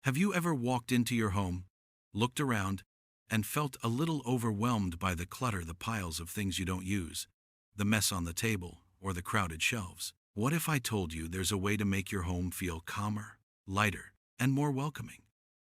Have you ever walked into your home, looked around, and felt a little overwhelmed by the clutter, the piles of things you don't use, the mess on the table, or the crowded shelves? What if I told you there's a way to make your home feel calmer, lighter, and more welcoming?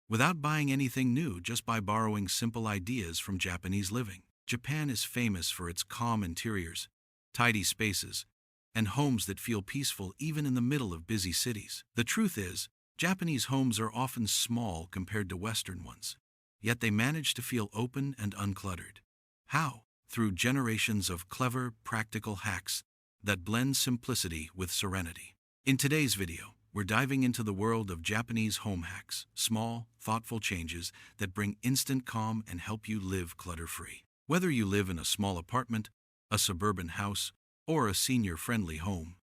Without buying anything new, just by borrowing simple ideas from Japanese living. Japan is famous for its calm interiors, tidy spaces, and homes that feel peaceful even in the middle of busy cities. The truth is, Japanese homes are often small compared to Western ones, yet they manage to feel open and uncluttered. How? Through generations of clever, practical hacks that blend simplicity with serenity. In today's video, we're diving into the world of Japanese home hacks, small, thoughtful changes that bring instant calm and help you live clutter-free. Whether you live in a small apartment, a suburban house, or a senior-friendly home,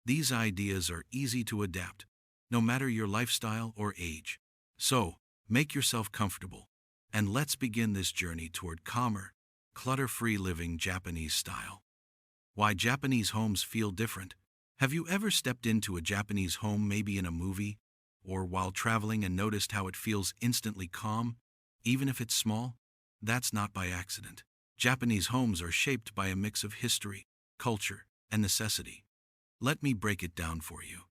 these ideas are easy to adapt, no matter your lifestyle or age. So, make yourself comfortable, and let's begin this journey toward calmer, clutter-free living Japanese style. Why Japanese homes feel different. Have you ever stepped into a Japanese home, maybe in a movie, or while traveling, and noticed how it feels instantly calm, even if it's small? That's not by accident. Japanese homes are shaped by a mix of history, culture, and necessity. Let me break it down for you.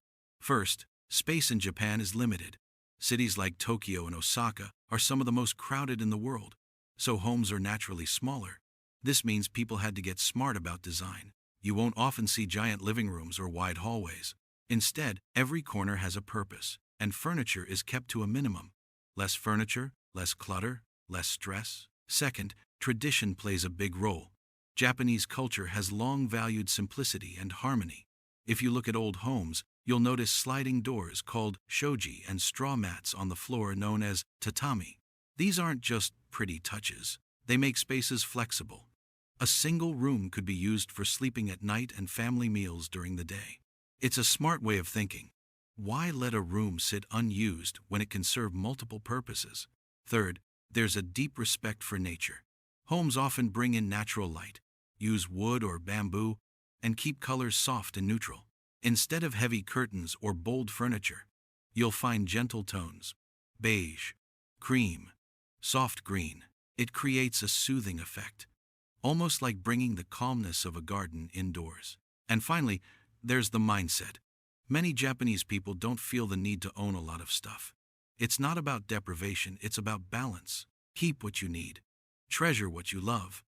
First, space in Japan is limited. Cities like Tokyo and Osaka are some of the most crowded in the world, so homes are naturally smaller. This means people had to get smart about design. You won't often see giant living rooms or wide hallways. Instead, every corner has a purpose, and furniture is kept to a minimum. Less furniture, less clutter, less stress. Second, tradition plays a big role. Japanese culture has long valued simplicity and harmony. If you look at old homes, you'll notice sliding doors called shoji and straw mats on the floor known as tatami. These aren't just pretty touches. They make spaces flexible. A single room could be used for sleeping at night and family meals during the day. It's a smart way of thinking. Why let a room sit unused when it can serve multiple purposes? Third, there's a deep respect for nature. Homes often bring in natural light, use wood or bamboo, and keep colors soft and neutral. Instead of heavy curtains or bold furniture, you'll find gentle tones: beige, cream, soft green. It creates a soothing effect, almost like bringing the calmness of a garden indoors. And finally, there's the mindset. Many Japanese people don't feel the need to own a lot of stuff. It's not about deprivation, it's about balance. Keep what you need, treasure what you love,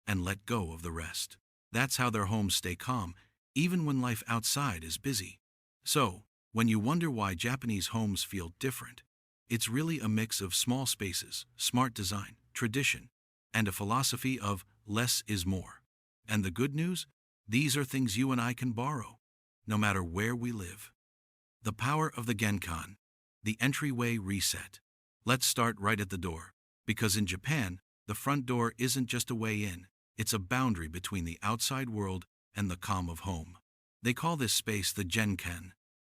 and let go of the rest. That's how their homes stay calm, even when life outside is busy. So, when you wonder why Japanese homes feel different, it's really a mix of small spaces, smart design, tradition, and a philosophy of less is more. And the good news? These are things you and I can borrow, no matter where we live. The power of the Genkan, the entryway reset. Let's start right at the door, because in Japan, the front door isn't just a way in, it's a boundary between the outside world and the calm of home. They call this space the Genkan,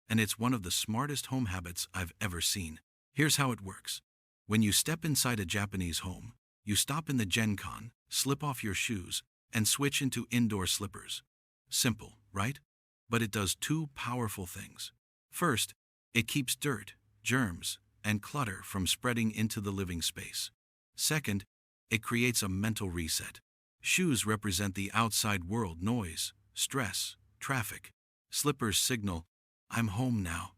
and it's one of the smartest home habits I've ever seen. Here's how it works. When you step inside a Japanese home, you stop in the Genkan, slip off your shoes, and switch into indoor slippers. Simple, right? But it does two powerful things. First, it keeps dirt, germs, and clutter from spreading into the living space. Second, it creates a mental reset. Shoes represent the outside world: noise, stress, traffic. Slippers signal, I'm home now.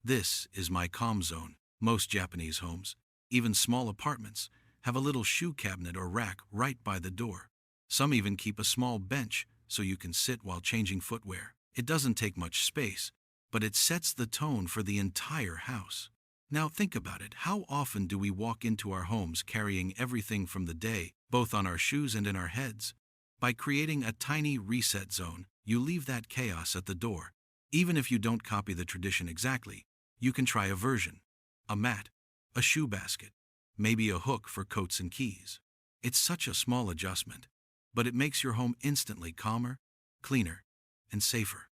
This is my calm zone. Most Japanese homes, even small apartments, have a little shoe cabinet or rack right by the door. Some even keep a small bench so you can sit while changing footwear. It doesn't take much space, but it sets the tone for the entire house. Now think about it. How often do we walk into our homes carrying everything from the day, both on our shoes and in our heads? By creating a tiny reset zone, you leave that chaos at the door. Even if you don't copy the tradition exactly, you can try a version. A mat, a shoe basket, maybe a hook for coats and keys. It's such a small adjustment, but it makes your home instantly calmer, cleaner, and safer.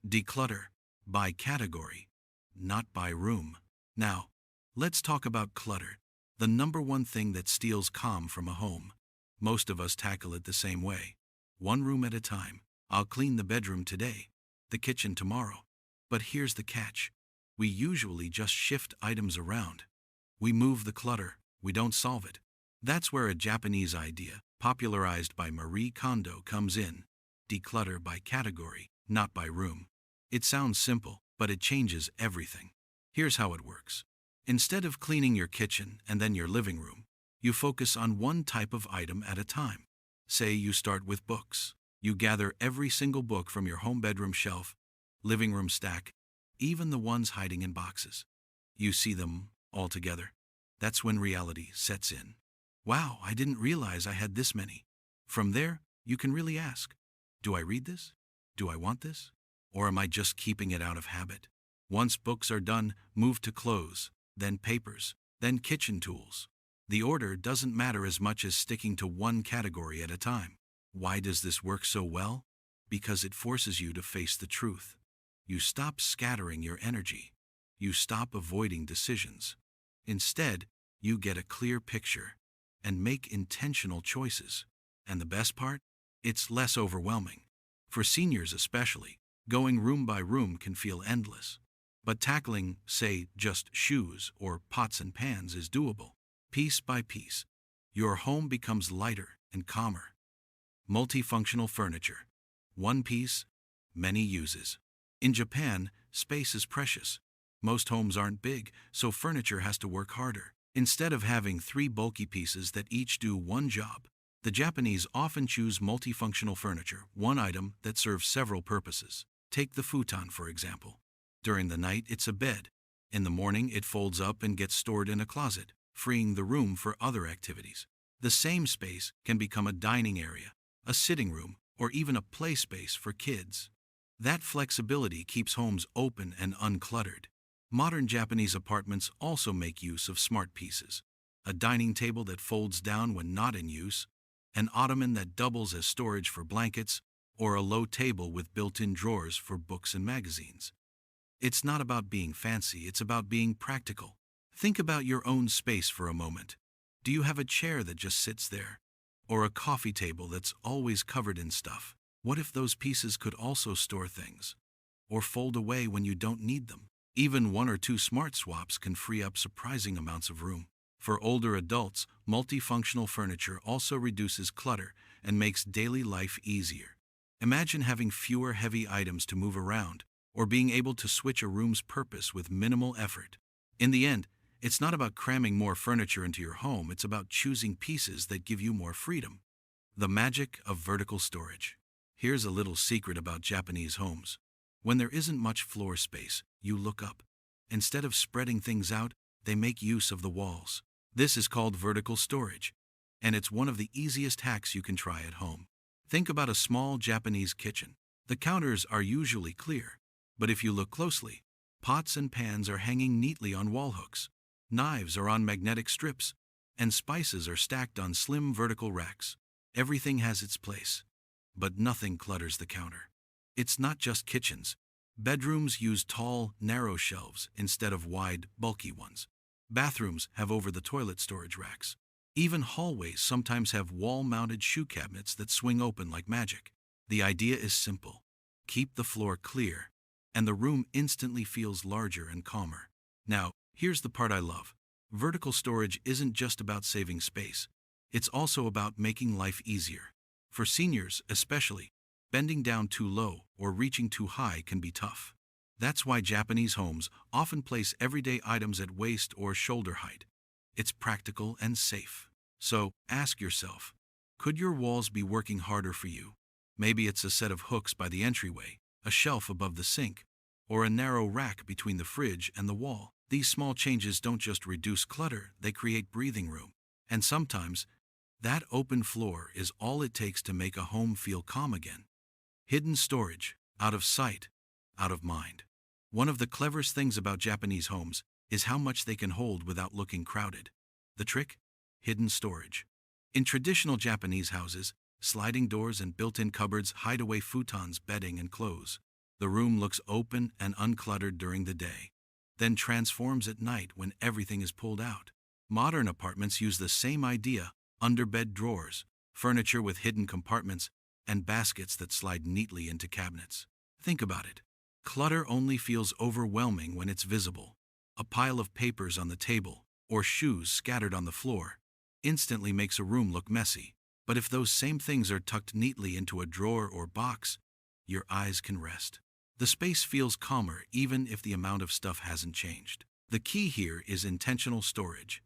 Declutter by category, not by room. Now, let's talk about clutter, the number one thing that steals calm from a home. Most of us tackle it the same way. One room at a time. I'll clean the bedroom today, the kitchen tomorrow. But here's the catch. We usually just shift items around. We move the clutter, we don't solve it. That's where a Japanese idea, popularized by Marie Kondo, comes in. Declutter by category, not by room. It sounds simple, but it changes everything. Here's how it works. Instead of cleaning your kitchen and then your living room, you focus on one type of item at a time. Say you start with books. You gather every single book from your home bedroom shelf, living room stack, even the ones hiding in boxes. You see them all together. That's when reality sets in. Wow, I didn't realize I had this many. From there, you can really ask, do I read this? Do I want this? Or am I just keeping it out of habit? Once books are done, move to clothes, then papers, then kitchen tools. The order doesn't matter as much as sticking to one category at a time. Why does this work so well? Because it forces you to face the truth. You stop scattering your energy. You stop avoiding decisions. Instead, you get a clear picture and make intentional choices. And the best part? It's less overwhelming. For seniors especially, going room by room can feel endless. But tackling, say, just shoes or pots and pans is doable. Piece by piece, your home becomes lighter and calmer. Multifunctional furniture. One piece, many uses. In Japan, space is precious. Most homes aren't big, so furniture has to work harder. Instead of having 3 bulky pieces that each do one job, the Japanese often choose multifunctional furniture, one item that serves several purposes. Take the futon, for example. During the night, it's a bed. In the morning, it folds up and gets stored in a closet, freeing the room for other activities. The same space can become a dining area, a sitting room, or even a play space for kids. That flexibility keeps homes open and uncluttered. Modern Japanese apartments also make use of smart pieces. A dining table that folds down when not in use, an ottoman that doubles as storage for blankets, or a low table with built-in drawers for books and magazines. It's not about being fancy, it's about being practical. Think about your own space for a moment. Do you have a chair that just sits there? Or a coffee table that's always covered in stuff? What if those pieces could also store things? Or fold away when you don't need them? Even 1 or 2 smart swaps can free up surprising amounts of room. For older adults, multifunctional furniture also reduces clutter and makes daily life easier. Imagine having fewer heavy items to move around, or being able to switch a room's purpose with minimal effort. In the end, it's not about cramming more furniture into your home, it's about choosing pieces that give you more freedom. The magic of vertical storage. Here's a little secret about Japanese homes. When there isn't much floor space, you look up. Instead of spreading things out, they make use of the walls. This is called vertical storage, and it's one of the easiest hacks you can try at home. Think about a small Japanese kitchen. The counters are usually clear, but if you look closely, pots and pans are hanging neatly on wall hooks, knives are on magnetic strips, and spices are stacked on slim vertical racks. Everything has its place, but nothing clutters the counter. It's not just kitchens. Bedrooms use tall, narrow shelves instead of wide, bulky ones. Bathrooms have over-the-toilet storage racks. Even hallways sometimes have wall-mounted shoe cabinets that swing open like magic. The idea is simple. Keep the floor clear, and the room instantly feels larger and calmer. Now, here's the part I love. Vertical storage isn't just about saving space. It's also about making life easier. For seniors, especially, bending down too low or reaching too high can be tough. That's why Japanese homes often place everyday items at waist or shoulder height. It's practical and safe. So, ask yourself, could your walls be working harder for you? Maybe it's a set of hooks by the entryway, a shelf above the sink, or a narrow rack between the fridge and the wall. These small changes don't just reduce clutter, they create breathing room. And sometimes, that open floor is all it takes to make a home feel calm again. Hidden storage, out of sight, out of mind. One of the cleverest things about Japanese homes is how much they can hold without looking crowded. The trick? Hidden storage. In traditional Japanese houses, sliding doors and built-in cupboards hide away futons, bedding, and clothes. The room looks open and uncluttered during the day, then transforms at night when everything is pulled out. Modern apartments use the same idea: underbed drawers, furniture with hidden compartments, and baskets that slide neatly into cabinets. Think about it. Clutter only feels overwhelming when it's visible. A pile of papers on the table, or shoes scattered on the floor instantly makes a room look messy. But if those same things are tucked neatly into a drawer or box, your eyes can rest. The space feels calmer even if the amount of stuff hasn't changed. The key here is intentional storage.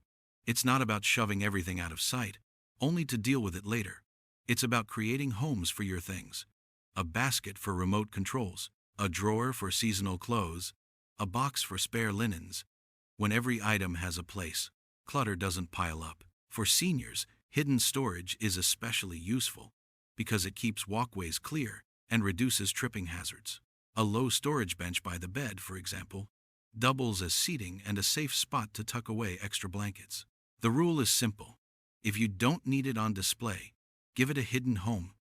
It's not about shoving everything out of sight, only to deal with it later. It's about creating homes for your things. A basket for remote controls, a drawer for seasonal clothes, a box for spare linens. When every item has a place, clutter doesn't pile up. For seniors, hidden storage is especially useful because it keeps walkways clear and reduces tripping hazards. A low storage bench by the bed, for example, doubles as seating and a safe spot to tuck away extra blankets. The rule is simple. If you don't need it on display, give it a hidden home.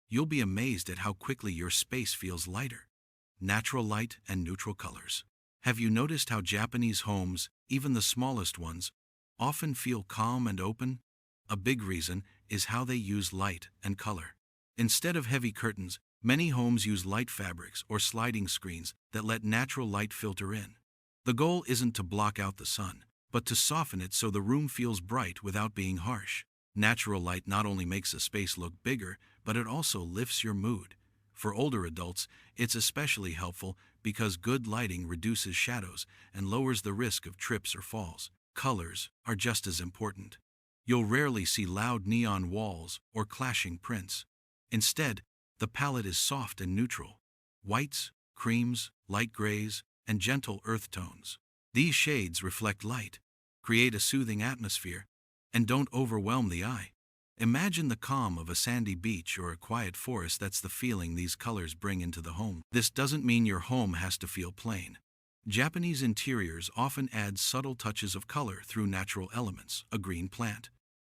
You'll be amazed at how quickly your space feels lighter. Natural light and neutral colors. Have you noticed how Japanese homes, even the smallest ones, often feel calm and open? A big reason is how they use light and color. Instead of heavy curtains, many homes use light fabrics or sliding screens that let natural light filter in. The goal isn't to block out the sun, but to soften it so the room feels bright without being harsh. Natural light not only makes a space look bigger, but it also lifts your mood. For older adults, it's especially helpful because good lighting reduces shadows and lowers the risk of trips or falls. Colors are just as important. You'll rarely see loud neon walls or clashing prints. Instead, the palette is soft and neutral. Whites, creams, light grays, and gentle earth tones. These shades reflect light, create a soothing atmosphere, and don't overwhelm the eye. Imagine the calm of a sandy beach or a quiet forest. That's the feeling these colors bring into the home. This doesn't mean your home has to feel plain. Japanese interiors often add subtle touches of color through natural elements, a green plant,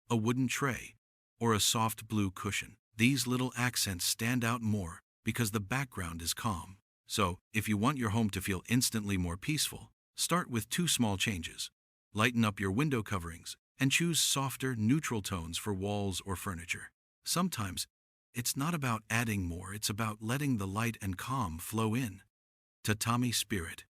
a wooden tray, or a soft blue cushion. These little accents stand out more because the background is calm. So, if you want your home to feel instantly more peaceful, start with 2 small changes. Lighten up your window coverings and choose softer, neutral tones for walls or furniture. Sometimes, it's not about adding more, it's about letting the light and calm flow in. Tatami spirit.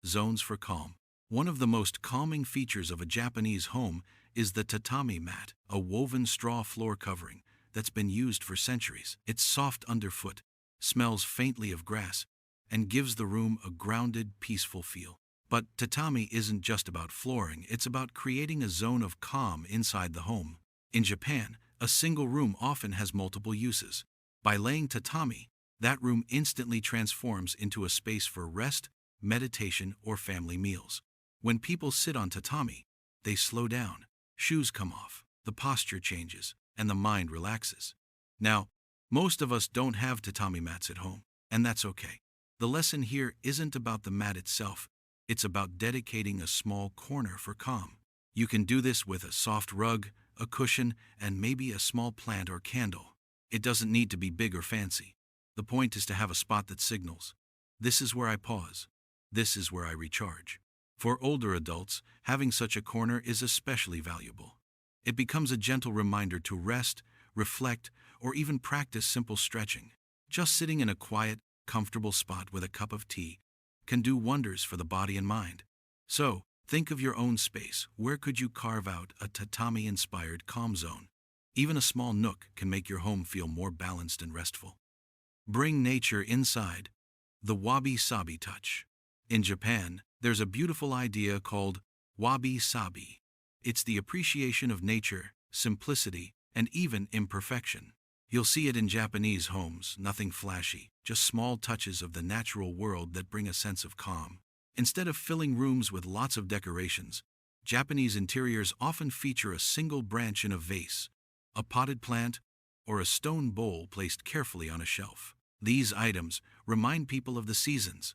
Zones for calm. One of the most calming features of a Japanese home is the tatami mat, a woven straw floor covering that's been used for centuries. It's soft underfoot, smells faintly of grass, and gives the room a grounded, peaceful feel. But tatami isn't just about flooring, it's about creating a zone of calm inside the home. In Japan, a single room often has multiple uses. By laying tatami, that room instantly transforms into a space for rest, meditation, or family meals. When people sit on tatami, they slow down, shoes come off, the posture changes, and the mind relaxes. Now, most of us don't have tatami mats at home, and that's okay. The lesson here isn't about the mat itself, it's about dedicating a small corner for calm. You can do this with a soft rug, a cushion, and maybe a small plant or candle. It doesn't need to be big or fancy. The point is to have a spot that signals, this is where I pause, this is where I recharge. For older adults, having such a corner is especially valuable. It becomes a gentle reminder to rest, reflect, or even practice simple stretching. Just sitting in a quiet, comfortable spot with a cup of tea can do wonders for the body and mind. So, think of your own space. Where could you carve out a tatami-inspired calm zone? Even a small nook can make your home feel more balanced and restful. Bring nature inside. The wabi-sabi touch. In Japan, there's a beautiful idea called wabi-sabi. It's the appreciation of nature, simplicity, and even imperfection. You'll see it in Japanese homes, nothing flashy, just small touches of the natural world that bring a sense of calm. Instead of filling rooms with lots of decorations, Japanese interiors often feature a single branch in a vase, a potted plant, or a stone bowl placed carefully on a shelf. These items remind people of the seasons,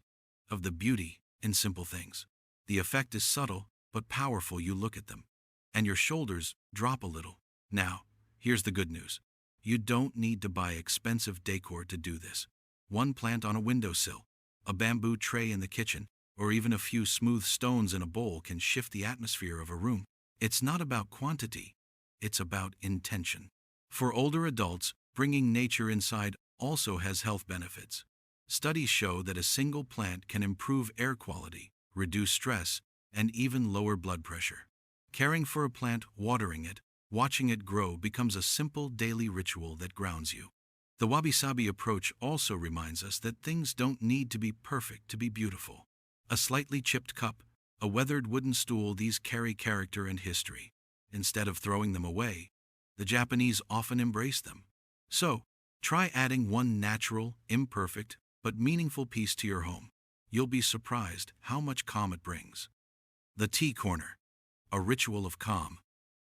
of the beauty in simple things. The effect is subtle, but powerful. You look at them, and your shoulders drop a little. Now, here's the good news. You don't need to buy expensive decor to do this. One plant on a windowsill, a bamboo tray in the kitchen, or even a few smooth stones in a bowl can shift the atmosphere of a room. It's not about quantity, it's about intention. For older adults, bringing nature inside also has health benefits. Studies show that a single plant can improve air quality, reduce stress, and even lower blood pressure. Caring for a plant, watering it, watching it grow becomes a simple daily ritual that grounds you. The wabi-sabi approach also reminds us that things don't need to be perfect to be beautiful. A slightly chipped cup, a weathered wooden stool, these carry character and history. Instead of throwing them away, the Japanese often embrace them. So, try adding one natural, imperfect, but meaningful piece to your home. You'll be surprised how much calm it brings. The tea corner, a ritual of calm.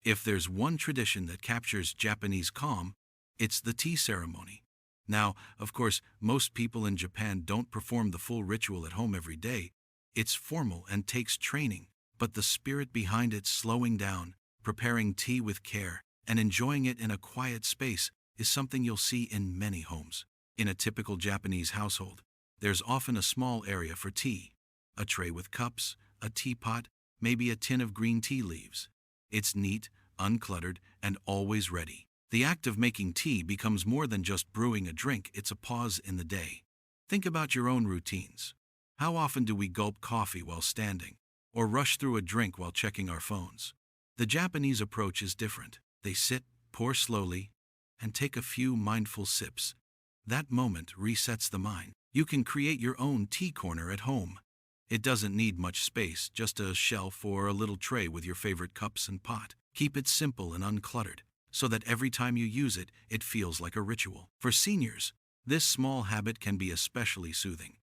If there's one tradition that captures Japanese calm, it's the tea ceremony. Now, of course, most people in Japan don't perform the full ritual at home every day. It's formal and takes training, but the spirit behind it, slowing down, preparing tea with care, and enjoying it in a quiet space, is something you'll see in many homes. In a typical Japanese household, there's often a small area for tea, a tray with cups, a teapot, maybe a tin of green tea leaves. It's neat, uncluttered, and always ready. The act of making tea becomes more than just brewing a drink, it's a pause in the day. Think about your own routines. How often do we gulp coffee while standing, or rush through a drink while checking our phones? The Japanese approach is different. They sit, pour slowly, and take a few mindful sips. That moment resets the mind. You can create your own tea corner at home. It doesn't need much space, just a shelf or a little tray with your favorite cups and pot. Keep it simple and uncluttered, so that every time you use it, it feels like a ritual. For seniors, this small habit can be especially soothing.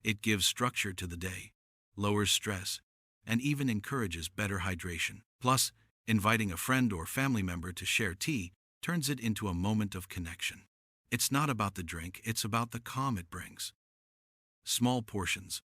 It gives structure to the day, lowers stress, and even encourages better hydration. Plus, inviting a friend or family member to share tea turns it into a moment of connection. It's not about the drink, it's about the calm it brings. Small portions,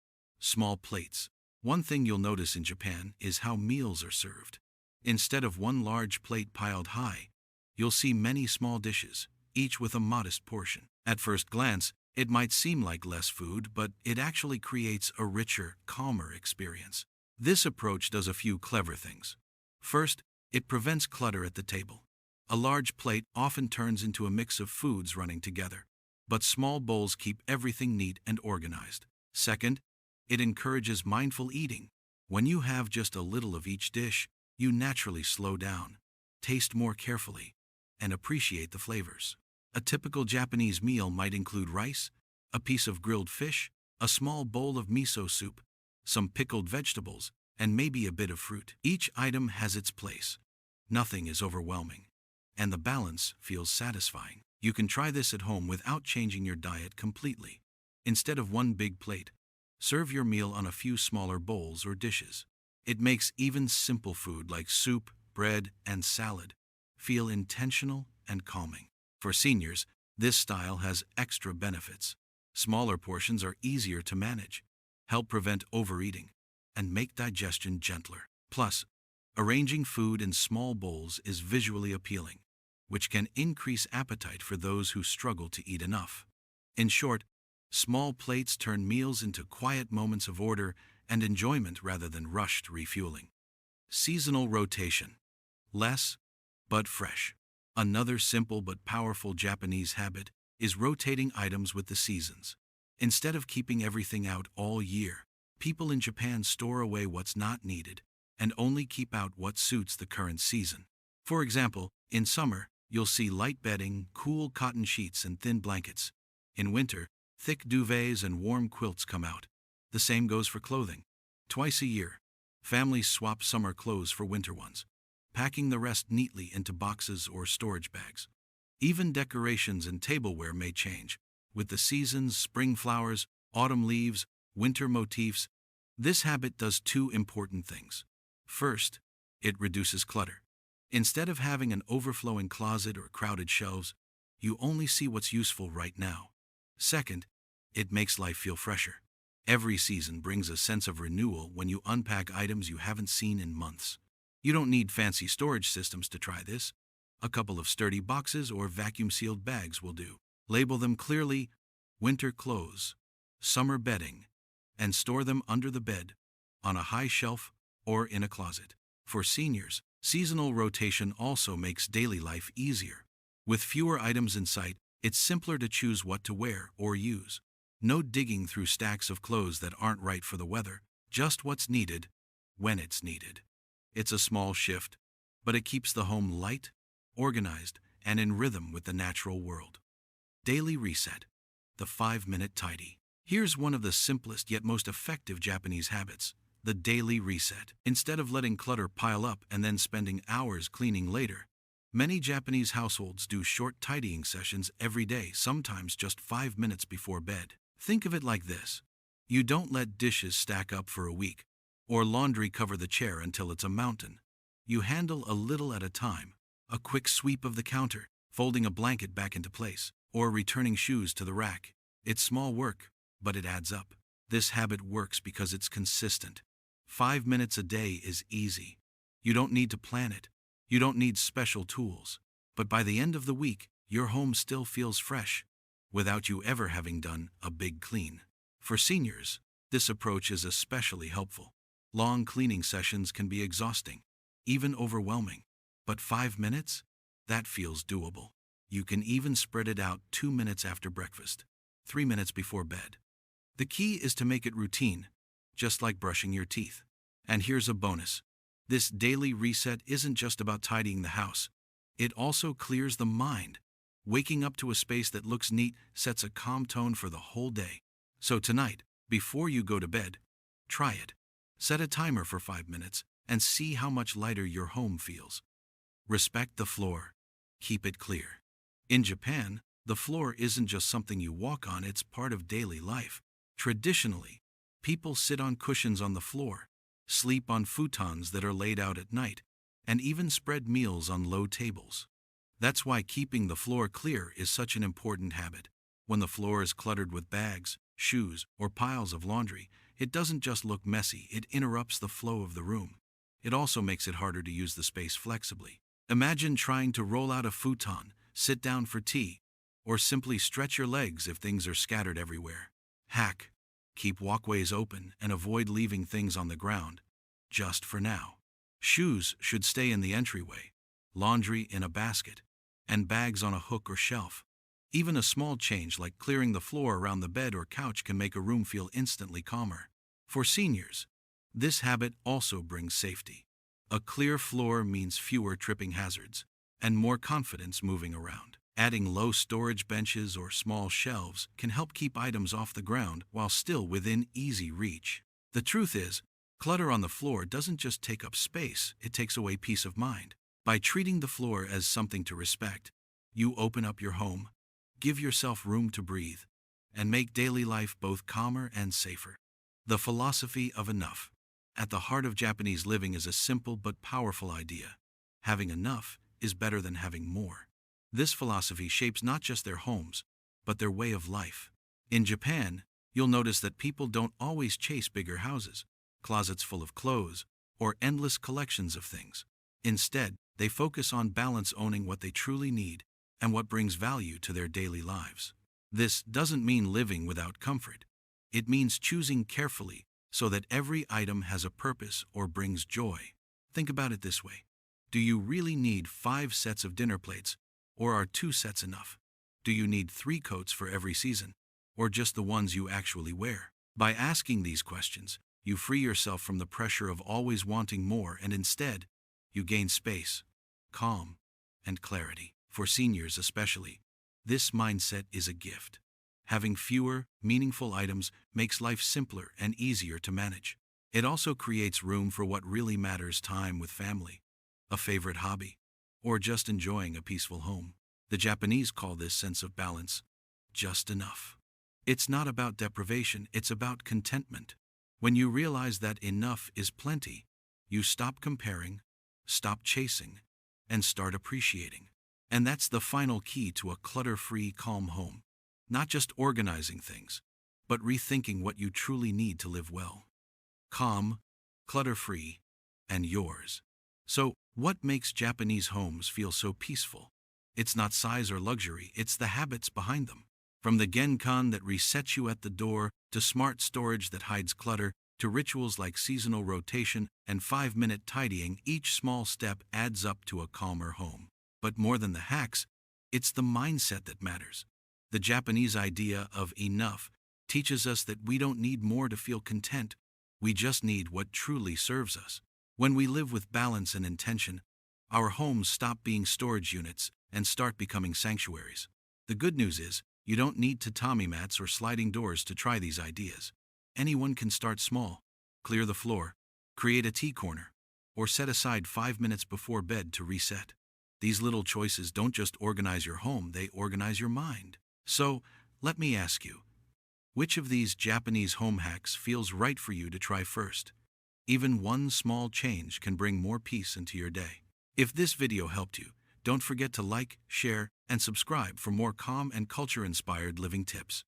small plates. One thing you'll notice in Japan is how meals are served. Instead of one large plate piled high, you'll see many small dishes, each with a modest portion. At first glance, it might seem like less food, but it actually creates a richer, calmer experience. This approach does a few clever things. First, it prevents clutter at the table. A large plate often turns into a mix of foods running together, but small bowls keep everything neat and organized. Second, it encourages mindful eating. When you have just a little of each dish, you naturally slow down, taste more carefully, and appreciate the flavors. A typical Japanese meal might include rice, a piece of grilled fish, a small bowl of miso soup, some pickled vegetables, and maybe a bit of fruit. Each item has its place. Nothing is overwhelming, and the balance feels satisfying. You can try this at home without changing your diet completely. Instead of one big plate, serve your meal on a few smaller bowls or dishes. It makes even simple food like soup, bread, and salad feel intentional and calming. For seniors, this style has extra benefits. Smaller portions are easier to manage, help prevent overeating, and make digestion gentler. Plus, arranging food in small bowls is visually appealing, which can increase appetite for those who struggle to eat enough. In short, small plates turn meals into quiet moments of order and enjoyment rather than rushed refueling. Seasonal rotation. Less, but fresh. Another simple but powerful Japanese habit is rotating items with the seasons. Instead of keeping everything out all year, people in Japan store away what's not needed and only keep out what suits the current season. For example, in summer, you'll see light bedding, cool cotton sheets, and thin blankets. In winter, thick duvets and warm quilts come out. The same goes for clothing. Twice a year, families swap summer clothes for winter ones, packing the rest neatly into boxes or storage bags. Even decorations and tableware may change, with the seasons, spring flowers, autumn leaves, winter motifs. This habit does two important things. First, it reduces clutter. Instead of having an overflowing closet or crowded shelves, you only see what's useful right now. Second, it makes life feel fresher. Every season brings a sense of renewal when you unpack items you haven't seen in months. You don't need fancy storage systems to try this. A couple of sturdy boxes or vacuum-sealed bags will do. Label them clearly: winter clothes, summer bedding, and store them under the bed, on a high shelf, or in a closet. For seniors, seasonal rotation also makes daily life easier. With fewer items in sight, it's simpler to choose what to wear or use. No digging through stacks of clothes that aren't right for the weather, just what's needed, when it's needed. It's a small shift, but it keeps the home light, organized, and in rhythm with the natural world. Daily Reset. The 5-minute tidy. Here's one of the simplest yet most effective Japanese habits: the daily reset. Instead of letting clutter pile up and then spending hours cleaning later, many Japanese households do short tidying sessions every day, sometimes just 5 minutes before bed. Think of it like this: you don't let dishes stack up for a week, or laundry cover the chair until it's a mountain. You handle a little at a time. A quick sweep of the counter, folding a blanket back into place, or returning shoes to the rack. It's small work, but it adds up. This habit works because it's consistent. 5 minutes a day is easy. You don't need to plan it. You don't need special tools. But by the end of the week, your home still feels fresh, without you ever having done a big clean. For seniors, this approach is especially helpful. Long cleaning sessions can be exhausting, even overwhelming. But 5 minutes? That feels doable. You can even spread it out 2 minutes after breakfast, 3 minutes before bed. The key is to make it routine, just like brushing your teeth. And here's a bonus: this daily reset isn't just about tidying the house. It also clears the mind. Waking up to a space that looks neat sets a calm tone for the whole day. So tonight, before you go to bed, try it. Set a timer for 5 minutes and see how much lighter your home feels. Respect the floor. Keep it clear. In Japan, the floor isn't just something you walk on, it's part of daily life. Traditionally, people sit on cushions on the floor, sleep on futons that are laid out at night, and even spread meals on low tables. That's why keeping the floor clear is such an important habit. When the floor is cluttered with bags, shoes, or piles of laundry, it doesn't just look messy, it interrupts the flow of the room. It also makes it harder to use the space flexibly. Imagine trying to roll out a futon, sit down for tea, or simply stretch your legs if things are scattered everywhere. Hack: keep walkways open and avoid leaving things on the ground, just for now. Shoes should stay in the entryway, laundry in a basket, and bags on a hook or shelf. Even a small change like clearing the floor around the bed or couch can make a room feel instantly calmer. For seniors, this habit also brings safety. A clear floor means fewer tripping hazards and more confidence moving around. Adding low storage benches or small shelves can help keep items off the ground while still within easy reach. The truth is, clutter on the floor doesn't just take up space, it takes away peace of mind. By treating the floor as something to respect, you open up your home, give yourself room to breathe, and make daily life both calmer and safer. The philosophy of enough. At the heart of Japanese living is a simple but powerful idea: having enough is better than having more. This philosophy shapes not just their homes, but their way of life. In Japan, you'll notice that people don't always chase bigger houses, closets full of clothes, or endless collections of things. Instead, they focus on balance, owning what they truly need and what brings value to their daily lives. This doesn't mean living without comfort. It means choosing carefully so that every item has a purpose or brings joy. Think about it this way: do you really need 5 sets of dinner plates, or are 2 sets enough? Do you need 3 coats for every season, or just the ones you actually wear? By asking these questions, you free yourself from the pressure of always wanting more, and instead, you gain space, calm, and clarity. For seniors especially, this mindset is a gift. Having fewer, meaningful items makes life simpler and easier to manage. It also creates room for what really matters: time with family, a favorite hobby, or just enjoying a peaceful home. The Japanese call this sense of balance just enough. It's not about deprivation, it's about contentment. When you realize that enough is plenty, you stop comparing, stop chasing, and start appreciating. And that's the final key to a clutter-free, calm home. Not just organizing things, but rethinking what you truly need to live well. Calm, clutter-free, and yours. So, what makes Japanese homes feel so peaceful? It's not size or luxury, it's the habits behind them. From the genkan that resets you at the door, to smart storage that hides clutter, to rituals like seasonal rotation and 5-minute tidying, each small step adds up to a calmer home. But more than the hacks, it's the mindset that matters. The Japanese idea of enough teaches us that we don't need more to feel content, we just need what truly serves us. When we live with balance and intention, our homes stop being storage units and start becoming sanctuaries. The good news is, you don't need tatami mats or sliding doors to try these ideas. Anyone can start small. Clear the floor, create a tea corner, or set aside 5 minutes before bed to reset. These little choices don't just organize your home, they organize your mind. So, let me ask you, which of these Japanese home hacks feels right for you to try first? Even one small change can bring more peace into your day. If this video helped you, don't forget to like, share, and subscribe for more calm and culture-inspired living tips.